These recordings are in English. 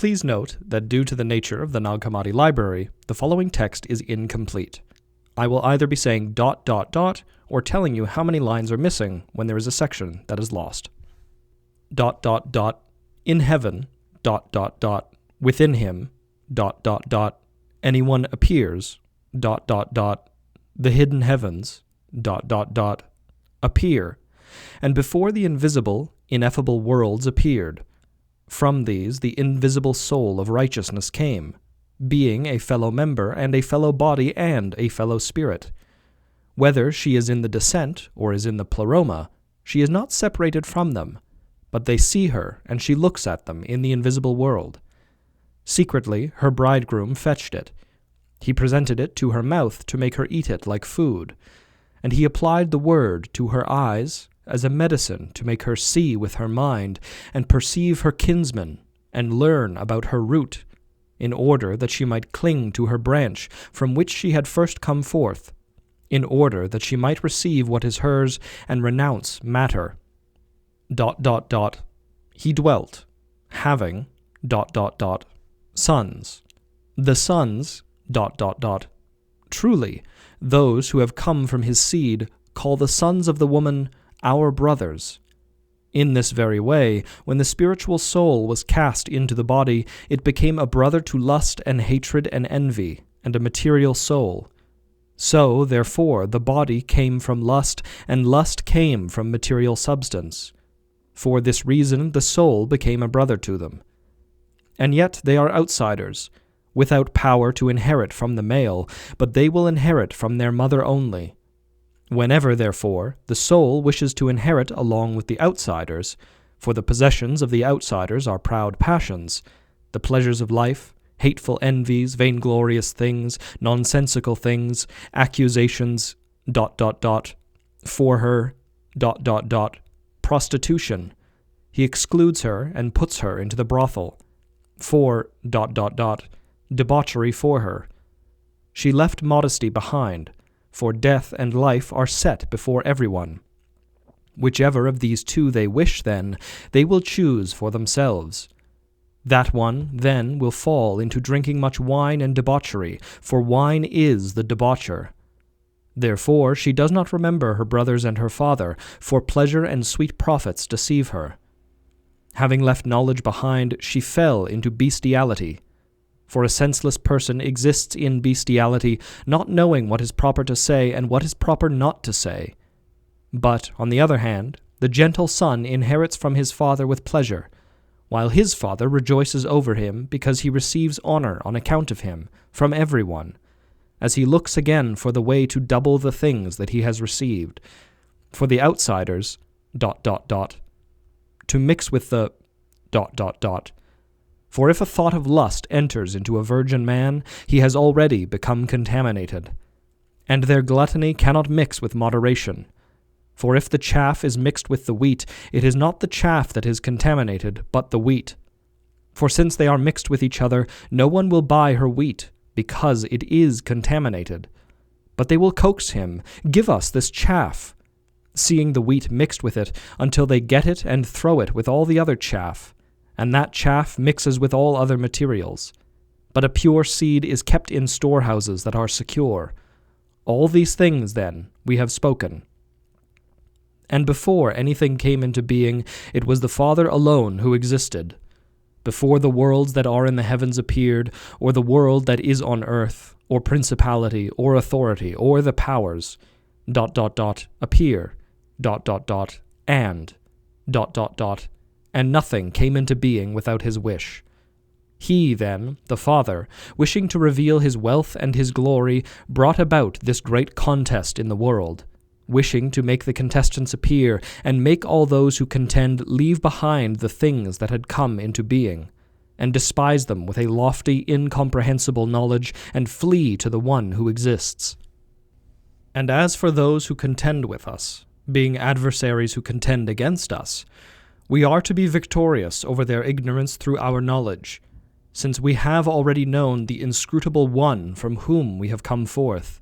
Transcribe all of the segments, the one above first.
Please note that due to the nature of the Nag Hammadi library, the following text is incomplete. I will either be saying ... or telling you how many lines are missing when there is a section that is lost. ... In heaven ... within him ... anyone appears ... the hidden heavens ... appear, and before the invisible, ineffable worlds appeared. From these the invisible soul of righteousness came, being a fellow member and a fellow body and a fellow spirit. Whether she is in the descent or is in the pleroma, she is not separated from them, but they see her, and she looks at them in the invisible world. Secretly her bridegroom fetched it. He presented it to her mouth to make her eat it like food, and he applied the word to her eyes as a medicine to make her see with her mind, and perceive her kinsman, and learn about her root, in order that she might cling to her branch from which she had first come forth, in order that she might receive what is hers and renounce matter. ... He dwelt, having ... sons. The sons ... Truly, those who have come from his seed call the sons of the woman our brothers. In this very way, when the spiritual soul was cast into the body, it became a brother to lust and hatred and envy, and a material soul. So, therefore, the body came from lust, and lust came from material substance. For this reason the soul became a brother to them. And yet they are outsiders, without power to inherit from the male, but they will inherit from their mother only. Whenever, therefore, the soul wishes to inherit along with the outsiders, for the possessions of the outsiders are proud passions, the pleasures of life, hateful envies, vainglorious things, nonsensical things, accusations, ... for her, ... prostitution. He excludes her and puts her into the brothel. For ... debauchery for her. She left modesty behind, for death and life are set before everyone. Whichever of these two they wish, then, they will choose for themselves. That one, then, will fall into drinking much wine and debauchery, for wine is the debaucher. Therefore she does not remember her brothers and her father, for pleasure and sweet profits deceive her. Having left knowledge behind, she fell into bestiality. For a senseless person exists in bestiality, not knowing what is proper to say and what is proper not to say. But, on the other hand, the gentle son inherits from his father with pleasure, while his father rejoices over him because he receives honor on account of him from everyone, as he looks again for the way to double the things that he has received. For the outsiders, ... to mix with the ... For if a thought of lust enters into a virgin man, he has already become contaminated. And their gluttony cannot mix with moderation. For if the chaff is mixed with the wheat, it is not the chaff that is contaminated, but the wheat. For since they are mixed with each other, no one will buy her wheat, because it is contaminated. But they will coax him, "Give us this chaff," seeing the wheat mixed with it, until they get it and throw it with all the other chaff. And that chaff mixes with all other materials. But a pure seed is kept in storehouses that are secure. All these things, then, we have spoken. And before anything came into being, it was the Father alone who existed. Before the worlds that are in the heavens appeared, or the world that is on earth, or principality, or authority, or the powers, ... appear, ... and nothing came into being without his wish. He, then, the Father, wishing to reveal his wealth and his glory, brought about this great contest in the world, wishing to make the contestants appear, and make all those who contend leave behind the things that had come into being, and despise them with a lofty, incomprehensible knowledge, and flee to the one who exists. And as for those who contend with us, being adversaries who contend against us, we are to be victorious over their ignorance through our knowledge, since we have already known the inscrutable One from whom we have come forth.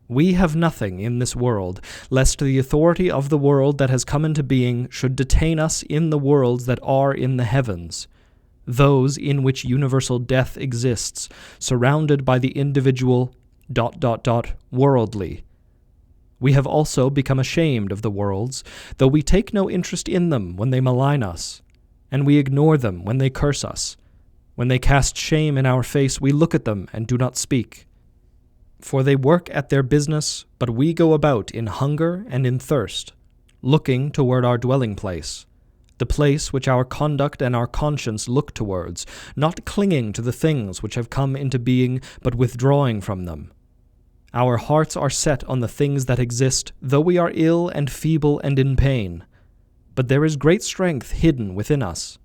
We have nothing in this world, lest the authority of the world that has come into being should detain us in the worlds that are in the heavens. those in which universal death exists, surrounded by the individual ... worldly. We have also become ashamed of the worlds, though we take no interest in them when they malign us, and we ignore them when they curse us. When they cast shame in our face, we look at them and do not speak. For they work at their business, but we go about in hunger and in thirst, looking toward our dwelling place, the place which our conduct and our conscience look towards, not clinging to the things which have come into being, but withdrawing from them. Our hearts are set on the things that exist, though we are ill and feeble and in pain. But there is great strength hidden within us.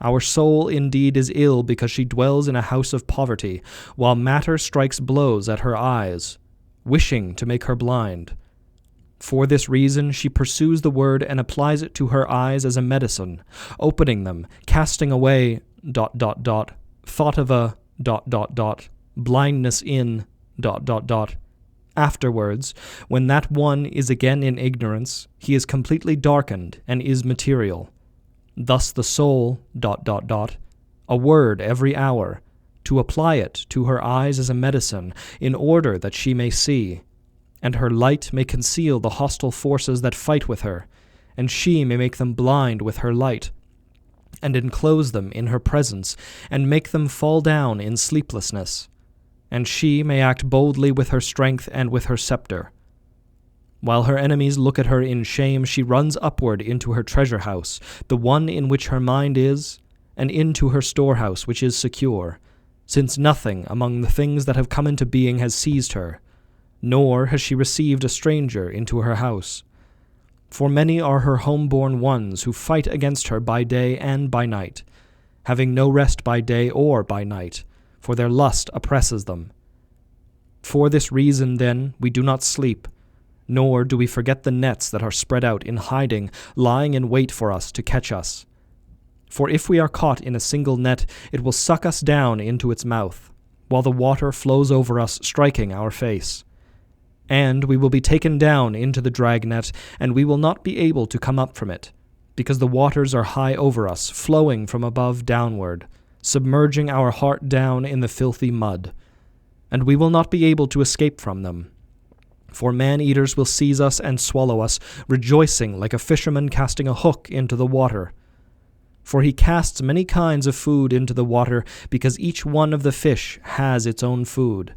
Our soul indeed is ill because she dwells in a house of poverty, while matter strikes blows at her eyes, wishing to make her blind. For this reason she pursues the word and applies it to her eyes as a medicine, opening them, casting away ... thought of a ... blindness in ... Afterwards, when that one is again in ignorance, he is completely darkened and is material. Thus the soul ... a word every hour, to apply it to her eyes as a medicine, in order that she may see, and her light may conceal the hostile forces that fight with her, and she may make them blind with her light, and enclose them in her presence, and make them fall down in sleeplessness, and she may act boldly with her strength and with her scepter. While her enemies look at her in shame, she runs upward into her treasure house, the one in which her mind is, and into her storehouse which is secure, since nothing among the things that have come into being has seized her, nor has she received a stranger into her house. For many are her home-born ones who fight against her by day and by night, having no rest by day or by night, for their lust oppresses them. For this reason, then, we do not sleep, nor do we forget the nets that are spread out in hiding, lying in wait for us to catch us. For if we are caught in a single net, it will suck us down into its mouth, while the water flows over us, striking our face. And we will be taken down into the dragnet, and we will not be able to come up from it, because the waters are high over us, flowing from above downward, submerging our heart down in the filthy mud, and we will not be able to escape from them. For man-eaters will seize us and swallow us, rejoicing like a fisherman casting a hook into the water. For he casts many kinds of food into the water, because each one of the fish has its own food.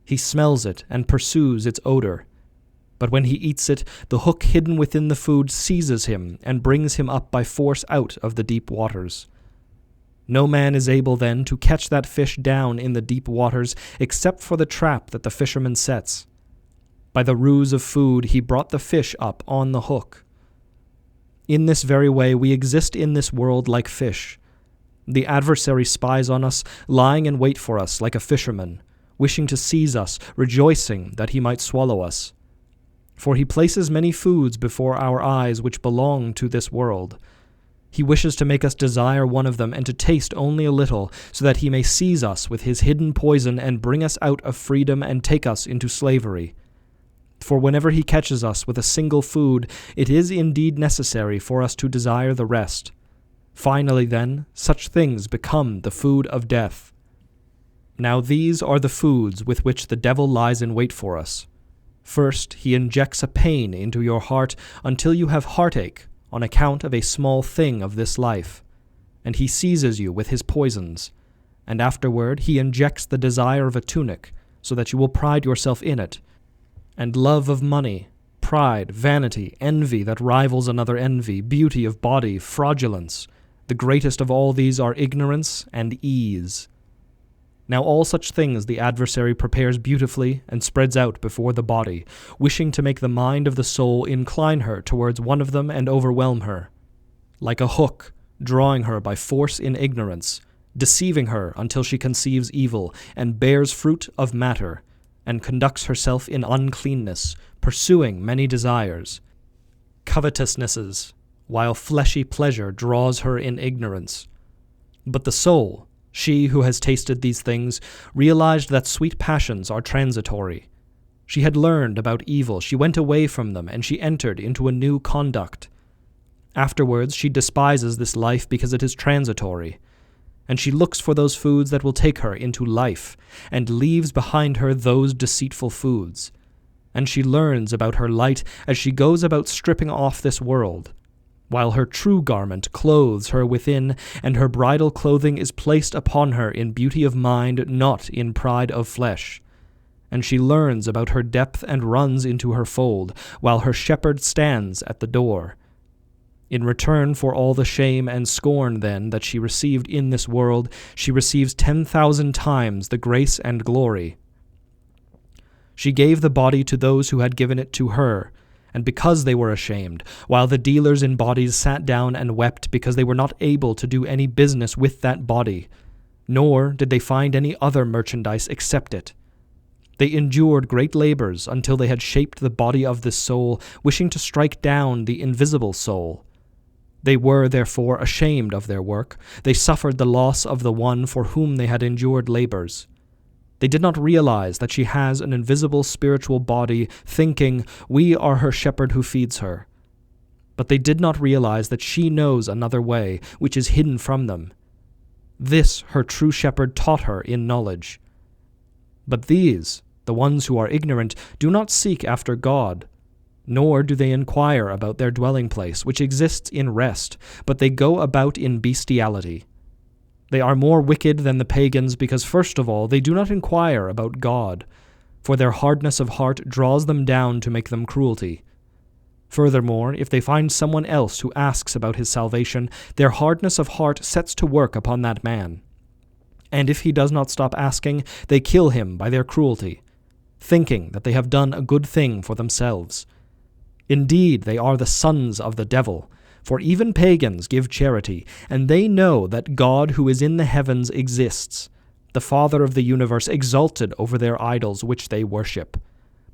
He smells it and pursues its odor. But when he eats it, the hook hidden within the food seizes him and brings him up by force out of the deep waters. No man is able then to catch that fish down in the deep waters, except for the trap that the fisherman sets. By the ruse of food he brought the fish up on the hook. In this very way we exist in this world like fish. The adversary spies on us, lying in wait for us like a fisherman, wishing to seize us, rejoicing that he might swallow us. For he places many foods before our eyes which belong to this world. He wishes to make us desire one of them and to taste only a little, so that he may seize us with his hidden poison and bring us out of freedom and take us into slavery. For whenever he catches us with a single food, it is indeed necessary for us to desire the rest. Finally, then, such things become the food of death. Now these are the foods with which the devil lies in wait for us. First, he injects a pain into your heart until you have heartache on account of a small thing of this life, and he seizes you with his poisons. And afterward he injects the desire of a tunic, so that you will pride yourself in it, and love of money, pride, vanity, envy that rivals another envy, beauty of body, fraudulence. The greatest of all these are ignorance and ease. Now all such things the adversary prepares beautifully and spreads out before the body, wishing to make the mind of the soul incline her towards one of them and overwhelm her, like a hook, drawing her by force in ignorance, deceiving her until she conceives evil, and bears fruit of matter, and conducts herself in uncleanness, pursuing many desires, covetousnesses, while fleshy pleasure draws her in ignorance. But the soul, she who has tasted these things, realized that sweet passions are transitory. She had learned about evil, she went away from them, and she entered into a new conduct. Afterwards she despises this life because it is transitory, and she looks for those foods that will take her into life, and leaves behind her those deceitful foods. And she learns about her light as she goes about stripping off this world, while her true garment clothes her within, and her bridal clothing is placed upon her in beauty of mind, not in pride of flesh. And she learns about her depth and runs into her fold, while her shepherd stands at the door. In return for all the shame and scorn, then, that she received in this world, she receives 10,000 times the grace and glory. She gave the body to those who had given it to her, and because they were ashamed, while the dealers in bodies sat down and wept because they were not able to do any business with that body, nor did they find any other merchandise except it. They endured great labors until they had shaped the body of this soul, wishing to strike down the invisible soul. They were, therefore, ashamed of their work. They suffered the loss of the one for whom they had endured labors. They did not realize that she has an invisible spiritual body, thinking, "We are her shepherd who feeds her." But they did not realize that she knows another way, which is hidden from them. This her true shepherd taught her in knowledge. But these, the ones who are ignorant, do not seek after God, nor do they inquire about their dwelling place, which exists in rest, but they go about in bestiality. They are more wicked than the pagans because, first of all, they do not inquire about God, for their hardness of heart draws them down to make them cruelty. Furthermore, if they find someone else who asks about his salvation, their hardness of heart sets to work upon that man. And if he does not stop asking, they kill him by their cruelty, thinking that they have done a good thing for themselves. Indeed, they are the sons of the devil, for even pagans give charity, and they know that God who is in the heavens exists, the Father of the universe, exalted over their idols which they worship.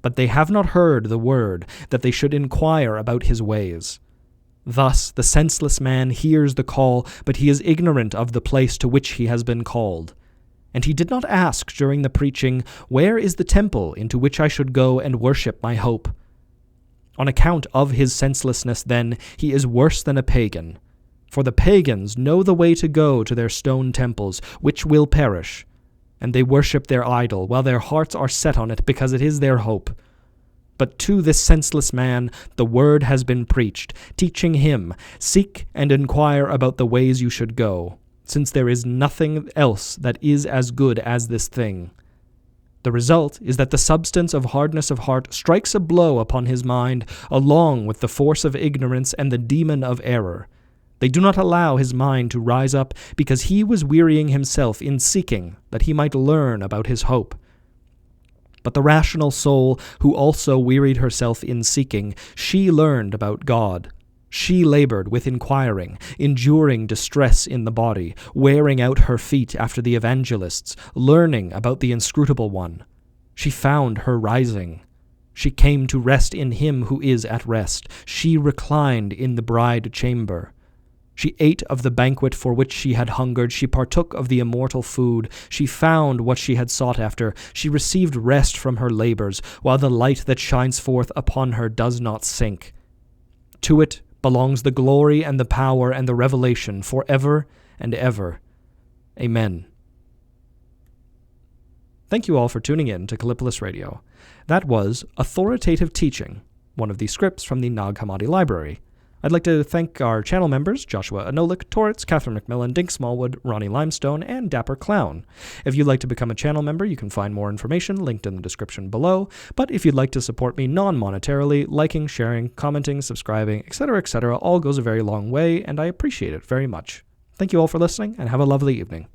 But they have not heard the word, that they should inquire about his ways. Thus the senseless man hears the call, but he is ignorant of the place to which he has been called. And he did not ask during the preaching, "Where is the temple into which I should go and worship my hope?" On account of his senselessness, then, he is worse than a pagan. For the pagans know the way to go to their stone temples, which will perish, and they worship their idol, while their hearts are set on it, because it is their hope. But to this senseless man the word has been preached, teaching him, "Seek and inquire about the ways you should go, since there is nothing else that is as good as this thing." The result is that the substance of hardness of heart strikes a blow upon his mind, along with the force of ignorance and the demon of error. They do not allow his mind to rise up, because he was wearying himself in seeking that he might learn about his hope. But the rational soul, who also wearied herself in seeking, she learned about God. She labored with inquiring, enduring distress in the body, wearing out her feet after the evangelists, learning about the inscrutable one. She found her rising. She came to rest in him who is at rest. She reclined in the bride chamber. She ate of the banquet for which she had hungered. She partook of the immortal food. She found what she had sought after. She received rest from her labors, while the light that shines forth upon her does not sink. To it belongs the glory and the power and the revelation forever and ever. Amen. Thank you all for tuning in to Kallipolis Radio. That was Authoritative Teaching, one of the scripts from the Nag Hammadi Library. I'd like to thank our channel members, Joshua Anolik, Torrance, Catherine McMillan, Dink Smallwood, Ronnie Limestone, and Dapper Clown. If you'd like to become a channel member, you can find more information linked in the description below. But if you'd like to support me non-monetarily, liking, sharing, commenting, subscribing, etc., all goes a very long way, and I appreciate it very much. Thank you all for listening, and have a lovely evening.